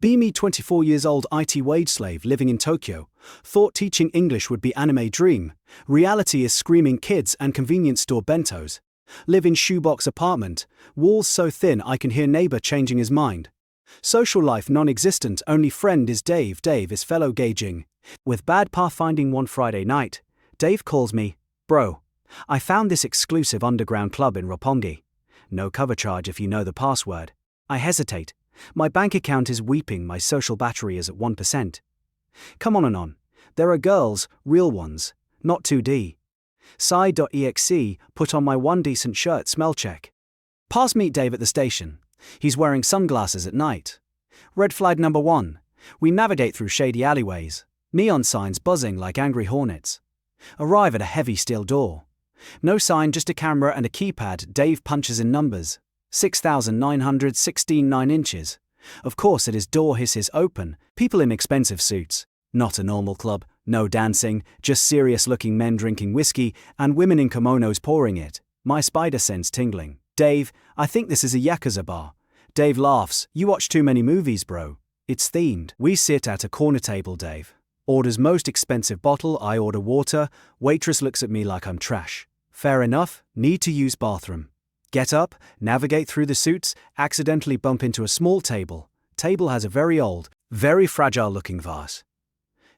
Be me 24 years old IT wage slave living in Tokyo. Thought teaching English would be anime dream. Reality is screaming kids and convenience store bentos. Live in shoebox apartment. Walls so thin I can hear neighbor changing his mind. Social life non-existent, only friend is Dave. Dave is fellow gauging. With bad pathfinding one Friday night, Dave calls me, bro. I found this exclusive underground club in Roppongi. No cover charge if you know the password. I hesitate. My bank account is weeping, my social battery is at 1%. Come on and on. There are girls, real ones, not 2D. Sigh.exe, put on my one decent shirt smell check. Pass meet Dave at the station. He's wearing sunglasses at night. Red flag number 1. We navigate through shady alleyways. Neon signs buzzing like angry hornets. Arrive at a heavy steel door. No sign, just a camera and a keypad. Dave punches in numbers. 6,916 9 inches. Of course it is. Door hisses open. People in expensive suits. Not a normal club. No dancing, just serious-looking men drinking whiskey and women in kimonos pouring it. My spider sense tingling. Dave, I think this is a Yakuza bar. Dave laughs. You watch too many movies, bro. It's themed. We sit at a corner table. Dave orders most expensive bottle. I order water. Waitress looks at me like I'm trash. Fair enough. Need to use bathroom. Get up, navigate through the suits, accidentally bump into a small table. Table has a very old, very fragile-looking vase.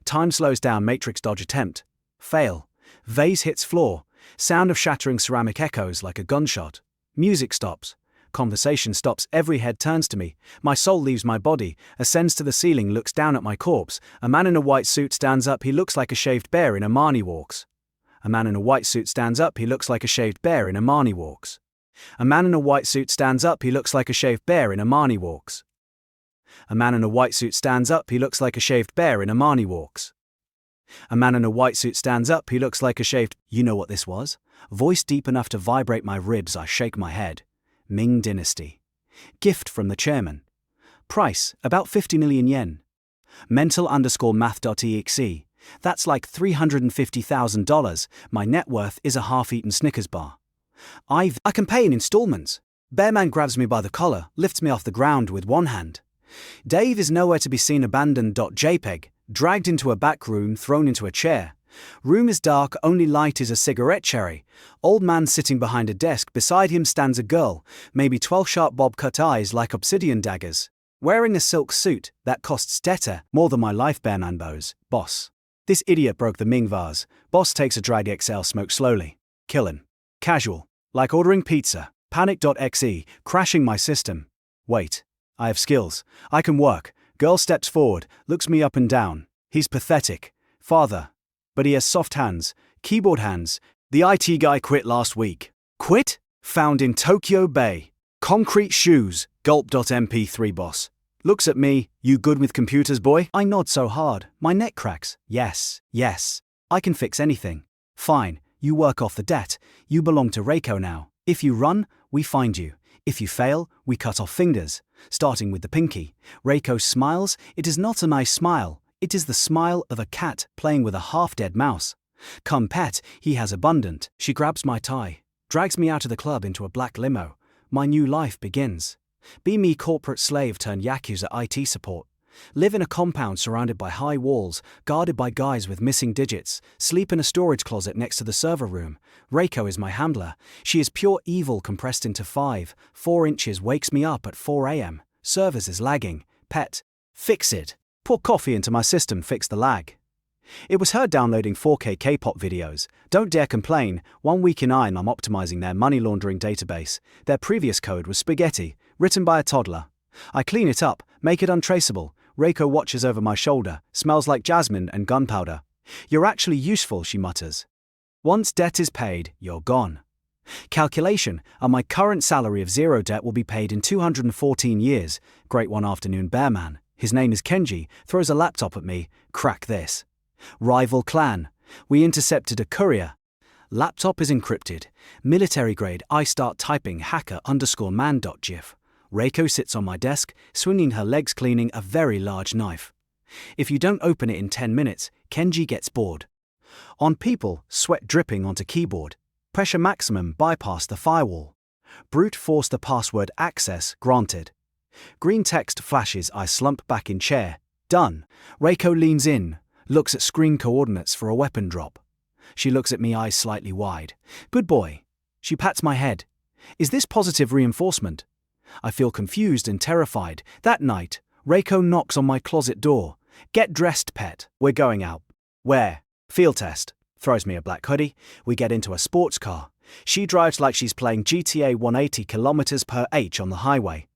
Time slows down. Matrix dodge attempt. Fail. Vase hits floor. Sound of shattering ceramic echoes like a gunshot. Music stops. Conversation stops. Every head turns to me. My soul leaves my body, ascends to the ceiling, looks down at my corpse. A man in a white suit stands up. He looks like a shaved bear in a Marnie walks. A man in a white suit stands up. He looks like a shaved bear in a Marnie walks. A man in a white suit stands up. He looks like a shaved bear in a Marnie walks. A man in a white suit stands up. He looks like a shaved bear in a Marnie walks. A man in a white suit stands up. He looks like a shaved. You know what this was? Voice deep enough to vibrate my ribs. I shake my head. Ming Dynasty. Gift from the chairman. Price, about 50 million yen. Mental_math.exe. That's like $350,000. My net worth is a half-eaten Snickers bar. I can pay in installments. Bearman grabs me by the collar, lifts me off the ground with one hand. Dave is nowhere to be seen. Abandoned.jpg. Dragged into a back room, thrown into a chair. Room is dark, only light is a cigarette cherry. Old man sitting behind a desk. Beside him stands a girl, maybe 12, sharp bob cut eyes like obsidian daggers. Wearing a silk suit that costs debtor more than my life. Bearman bows. Boss. This idiot broke the Ming vase. Boss takes a drag. XL smoke slowly. Killin'. Casual. Like ordering pizza. Panic.exe. Crashing my system. Wait. I have skills. I can work. Girl steps forward, looks me up and down. He's pathetic. Father. But he has soft hands. Keyboard hands. The IT guy quit last week. Quit? Found in Tokyo Bay. Concrete shoes. Gulp.mp3 boss. Looks at me. You good with computers, boy? I nod so hard. My neck cracks. Yes. I can fix anything. Fine. You work off the debt. You belong to Reiko now. If you run, we find you. If you fail, we cut off fingers. Starting with the pinky. Reiko smiles. It is not a nice smile. It is the smile of a cat playing with a half-dead mouse. Come pet, he has abundant. She grabs my tie. Drags me out of the club into a black limo. My new life begins. Be me corporate slave turned Yakuza IT support. Live in a compound surrounded by high walls, guarded by guys with missing digits. Sleep in a storage closet next to the server room. Reiko is my handler. She is pure evil compressed into 4 inches. Wakes me up at 4 a.m. Servers is lagging. Pet. Fix it. Pour coffee into my system. Fix the lag. It was her downloading 4K K-pop videos. Don't dare complain. 1 week in I'm optimizing their money laundering database. Their previous code was spaghetti, written by a toddler. I clean it up, make it untraceable. Reiko watches over my shoulder, smells like jasmine and gunpowder. You're actually useful, she mutters. Once debt is paid, you're gone. Calculation, and my current salary of 0 debt will be paid in 214 years. Great one afternoon. Bearman, his name is Kenji, throws a laptop at me. Crack this. Rival clan. We intercepted a courier. Laptop is encrypted. Military grade. I start typing hacker_man.gif. Reiko sits on my desk, swinging her legs, cleaning a very large knife. If you don't open it in 10 minutes, Kenji gets bored. On people, sweat dripping onto keyboard. Pressure maximum, bypass the firewall. Brute force the password access, granted. Green text flashes, I slump back in chair. Done. Reiko leans in, looks at screen coordinates for a weapon drop. She looks at me, eyes slightly wide. Good boy. She pats my head. Is this positive reinforcement? I feel confused and terrified. That night, Reiko knocks on my closet door. Get dressed, pet. We're going out. Where? Field test. Throws me a black hoodie. We get into a sports car. She drives like she's playing GTA 180 kilometers per h on the highway.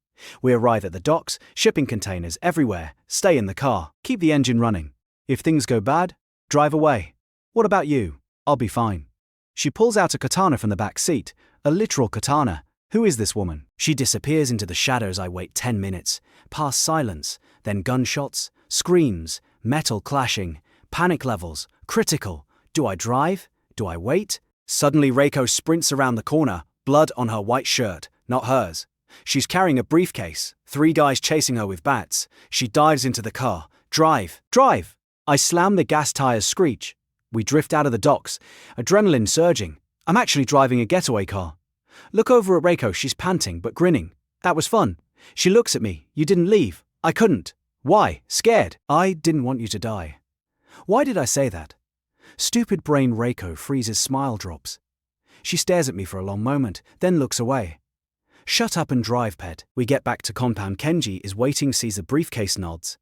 We arrive at the docks, shipping containers everywhere. Stay in the car. Keep the engine running. If things go bad, drive away. What about you? I'll be fine. She pulls out a katana from the back seat. A literal katana. Who is this woman? She disappears into the shadows. I wait 10 minutes. Past silence. Then gunshots, screams, metal clashing, panic levels, critical. Do I drive? Do I wait? Suddenly Reiko sprints around the corner, blood on her white shirt, not hers. She's carrying a briefcase, 3 guys chasing her with bats. She dives into the car. Drive! Drive! I slam, the gas tires screech. We drift out of the docks, adrenaline surging. I'm actually driving a getaway car. Look over at Reiko, she's panting but grinning. That was fun. She looks at me. You didn't leave. I couldn't. Why? Scared. I didn't want you to die. Why did I say that? Stupid brain. Reiko freezes, smile drops. She stares at me for a long moment, then looks away. Shut up and drive, pet. We get back to compound. Kenji is waiting, sees the briefcase, nods.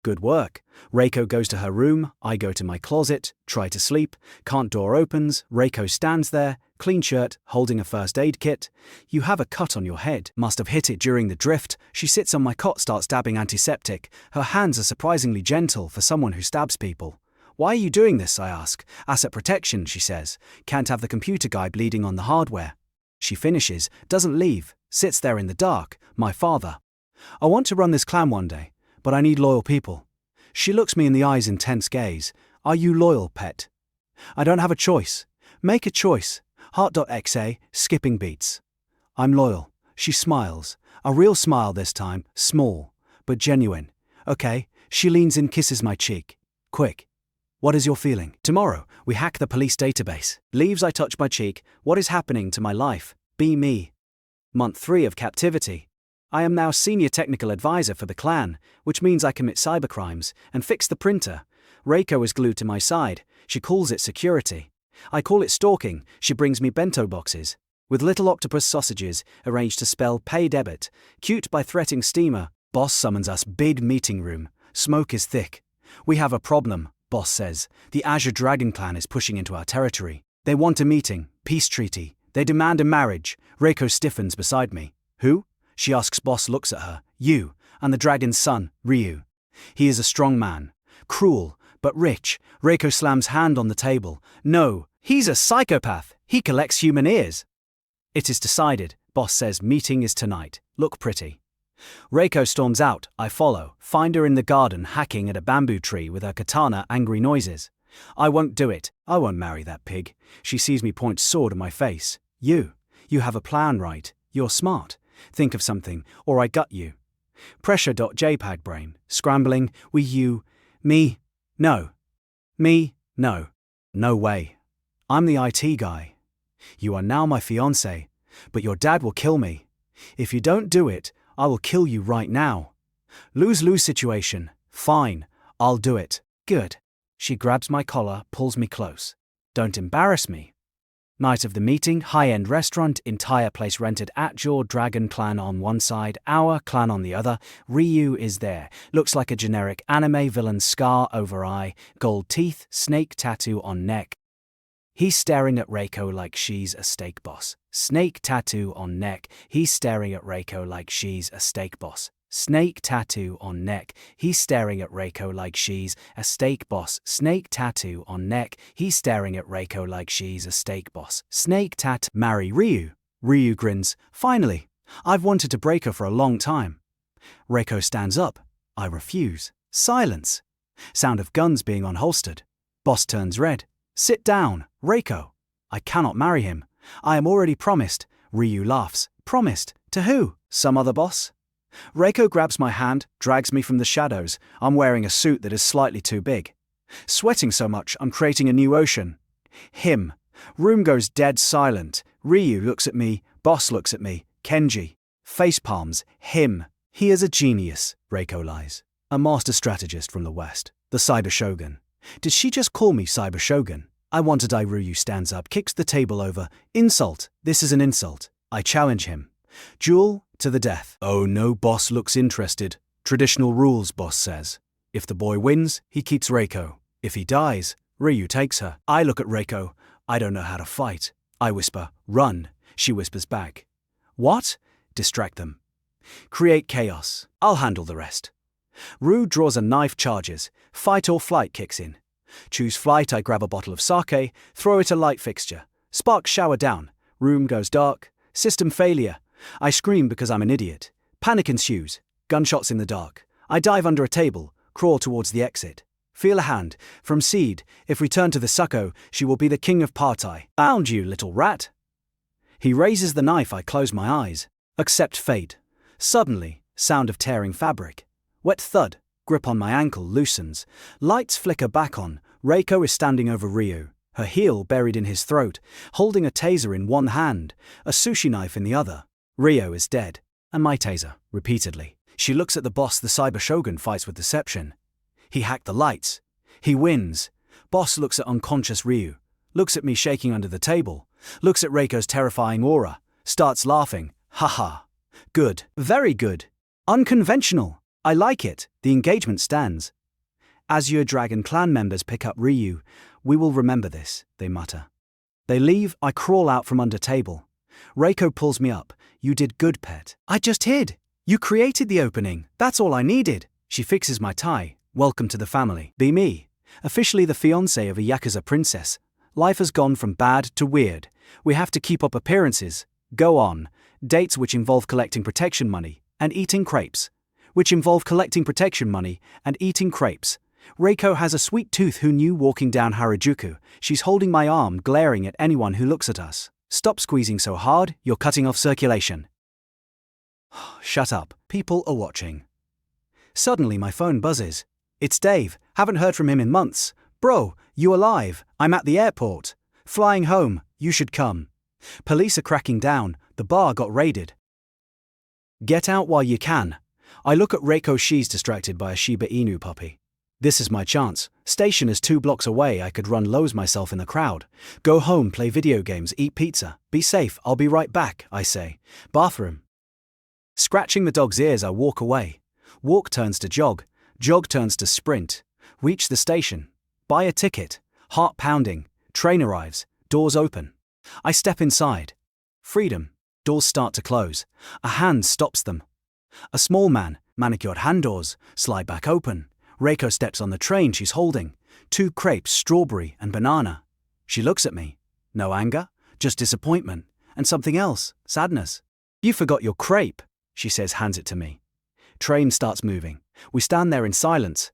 Good work. Reiko goes to her room, I go to my closet, try to sleep, can't, door opens, Reiko stands there, clean shirt, holding a first aid kit. You have a cut on your head, must have hit it during the drift. She sits on my cot, starts dabbing antiseptic. Her hands are surprisingly gentle for someone who stabs people. Why are you doing this? I ask. Asset protection, she says. Can't have the computer guy bleeding on the hardware. She finishes, doesn't leave, sits there in the dark. My father. I want to run this clan one day, but I need loyal people. She looks me in the eyes, intense gaze. Are you loyal, pet? I don't have a choice. Make a choice. Heart.exe, skipping beats. I'm loyal. She smiles. A real smile this time, small, but genuine. Okay. She leans in, kisses my cheek. Quick. What is your feeling? Tomorrow, we hack the police database. Leaves, I touch my cheek. What is happening to my life? Be me. Month 3 of captivity. I am now senior technical advisor for the clan, which means I commit cybercrimes and fix the printer. Reiko is glued to my side. She calls it security. I call it stalking. She brings me bento boxes with little octopus sausages arranged to spell pay debit. Cute by threatening steamer. Boss summons us. Big meeting room. Smoke is thick. We have a problem, boss says. The Azure Dragon clan is pushing into our territory. They want a meeting, peace treaty. They demand a marriage. Reiko stiffens beside me. Who? She asks. Boss looks at her. You, and the dragon's son, Ryu. He is a strong man. Cruel, but rich. Reiko slams hand on the table. No, he's a psychopath. He collects human ears. It is decided, boss says. Meeting is tonight. Look pretty. Reiko storms out. I follow. Find her in the garden, hacking at a bamboo tree with her katana. Angry noises. I won't do it. I won't marry that pig. She sees me, point sword at my face. You have a plan, right? You're smart. Think of something, or I gut you. Pressure.jpg brain. Scrambling. We, you, me, no. Me, no. No way. I'm the IT guy. You are now my fiancé, but your dad will kill me. If you don't do it, I will kill you right now. Lose-lose situation. Fine, I'll do it. Good. She grabs my collar, pulls me close. Don't embarrass me. Night of the meeting, high-end restaurant, entire place rented. Azure Dragon clan on one side, our clan on the other. Ryu is there. Looks like a generic anime villain, scar over eye, gold teeth, snake tattoo on neck. He's staring at Reiko like she's a steak boss. Snake tattoo on neck. He's staring at Reiko like she's a steak boss. Snake tattoo on neck. He's staring at Reiko like she's a steak boss. Snake tattoo on neck. He's staring at Reiko like she's a steak boss. Snake tat. Marry Ryu. Ryu grins. Finally. I've wanted to break her for a long time. Reiko stands up. I refuse. Silence. Sound of guns being unholstered. Boss turns red. Sit down, Reiko. I cannot marry him. I am already promised. Ryu laughs. Promised? To who? Some other boss? Reiko grabs my hand, drags me from the shadows. I'm wearing a suit that is slightly too big. Sweating so much, I'm creating a new ocean. Him. Room goes dead silent. Ryu looks at me, boss looks at me, Kenji. Face palms. Him. He is a genius, Reiko lies. A master strategist from the West, the Cyber Shogun. Did she just call me Cyber Shogun? I want to die. Ryu stands up, kicks the table over. Insult, this is an insult. I challenge him. Duel to the death. Oh no, boss looks interested. Traditional rules, boss says. If the boy wins, he keeps Reiko. If he dies, Ryu takes her. I look at Reiko. I don't know how to fight. I whisper, run. She whispers back. What? Distract them. Create chaos. I'll handle the rest. Ryu draws a knife, charges. Fight or flight kicks in. Choose flight. I grab a bottle of sake, throw it a light fixture. Sparks shower down. Room goes dark. System failure. I scream because I'm an idiot. Panic ensues. Gunshots in the dark. I dive under a table, crawl towards the exit. Feel a hand. From Seed, if we turn to the Succo, she will be the king of partai. Bound you, little rat. He raises the knife. I close my eyes. Accept fate. Suddenly, sound of tearing fabric. Wet thud. Grip on my ankle loosens. Lights flicker back on. Reiko is standing over Ryu, her heel buried in his throat, holding a taser in one hand, a sushi knife in the other. Ryu is dead. And my taser, repeatedly. She looks at the boss. The Cyber Shogun fights with deception. He hacked the lights. He wins. Boss looks at unconscious Ryu, looks at me shaking under the table, looks at Reiko's terrifying aura, starts laughing. Haha. Good. Very good. Unconventional. I like it. The engagement stands. Azure Dragon clan members pick up Ryu. We will remember this, they mutter. They leave. I crawl out from under table. Reiko pulls me up. You did good, pet. I just hid. You created the opening. That's all I needed. She fixes my tie. Welcome to the family. Be me. Officially the fiancé of a Yakuza princess. Life has gone from bad to weird. We have to keep up appearances. Go on. Dates which involve collecting protection money and eating crepes. Reiko has a sweet tooth. Who knew? Walking down Harajuku, she's holding my arm, glaring at anyone who looks at us. Stop squeezing so hard, you're cutting off circulation. Shut up, people are watching. Suddenly my phone buzzes. It's Dave, haven't heard from him in months. Bro, you alive? I'm at the airport. Flying home, you should come. Police are cracking down, the bar got raided. Get out while you can. I look at Reiko. She's distracted by a Shiba Inu puppy. This is my chance. Station is 2 blocks away. I could run Lowe's myself in the crowd. Go home, play video games, eat pizza. Be safe, I'll be right back, I say. Bathroom. Scratching the dog's ears, I walk away. Walk turns to jog. Jog turns to sprint. Reach the station. Buy a ticket. Heart pounding. Train arrives. Doors open. I step inside. Freedom. Doors start to close. A hand stops them. A small man, manicured hand doors, slide back open. Reiko steps on the train she's holding. 2 crepes, strawberry and banana. She looks at me. No anger, just disappointment. And something else, sadness. You forgot your crepe, she says, hands it to me. Train starts moving. We stand there in silence.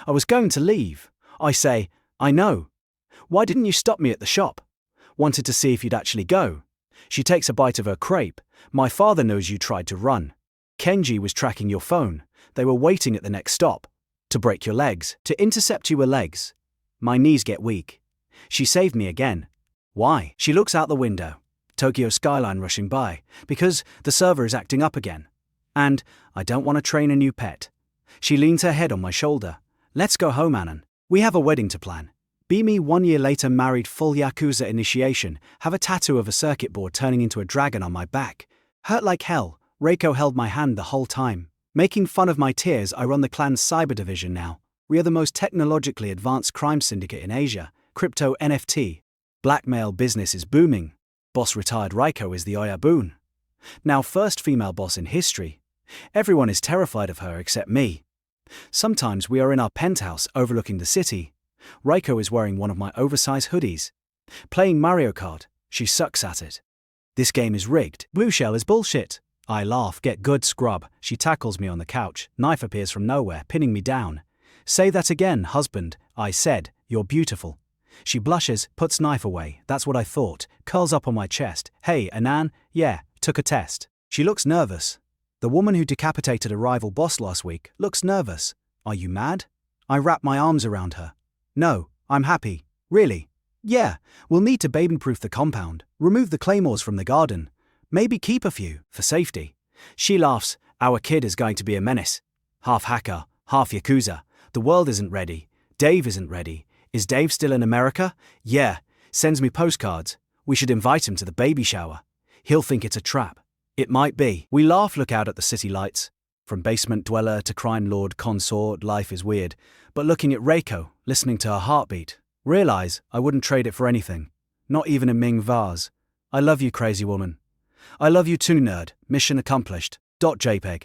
I was going to leave. I say, I know. Why didn't you stop me at the shop? Wanted to see if you'd actually go. She takes a bite of her crepe. My father knows you tried to run. Kenji was tracking your phone. They were waiting at the next stop. To break your legs, to intercept your legs. My knees get weak. She saved me again. Why? She looks out the window. Tokyo skyline rushing by. Because the server is acting up again. And I don't want to train a new pet. She leans her head on my shoulder. Let's go home, Annan. We have a wedding to plan. Be me 1 year later, married, full Yakuza initiation, have a tattoo of a circuit board turning into a dragon on my back. Hurt like hell. Reiko held my hand the whole time. Making fun of my tears, I run the clan's cyber division now. We are the most technologically advanced crime syndicate in Asia. Crypto, NFT. Blackmail business is booming. Boss retired Reiko is the Oyabun. Now first female boss in history. Everyone is terrified of her except me. Sometimes we are in our penthouse overlooking the city. Reiko is wearing one of my oversized hoodies. Playing Mario Kart, she sucks at it. This game is rigged. Blue shell is bullshit. I laugh. Get good, scrub. She tackles me on the couch. Knife appears from nowhere, pinning me down. Say that again, husband, I said. You're beautiful. She blushes, puts knife away. That's what I thought. Curls up on my chest. Hey, Annan? Yeah, took a test. She looks nervous. The woman who decapitated a rival boss last week looks nervous. Are you mad? I wrap my arms around her. No, I'm happy. Really? Yeah, we'll need to baby-proof the compound. Remove the claymores from the garden. Maybe keep a few, for safety. She laughs. Our kid is going to be a menace. Half hacker, half Yakuza. The world isn't ready. Dave isn't ready. Is Dave still in America? Yeah. Sends me postcards. We should invite him to the baby shower. He'll think it's a trap. It might be. We laugh, look out at the city lights. From basement dweller to crime lord consort, life is weird. But looking at Reiko, listening to her heartbeat, realize I wouldn't trade it for anything. Not even a Ming vase. I love you, crazy woman. I love you too, nerd. Mission accomplished. .jpg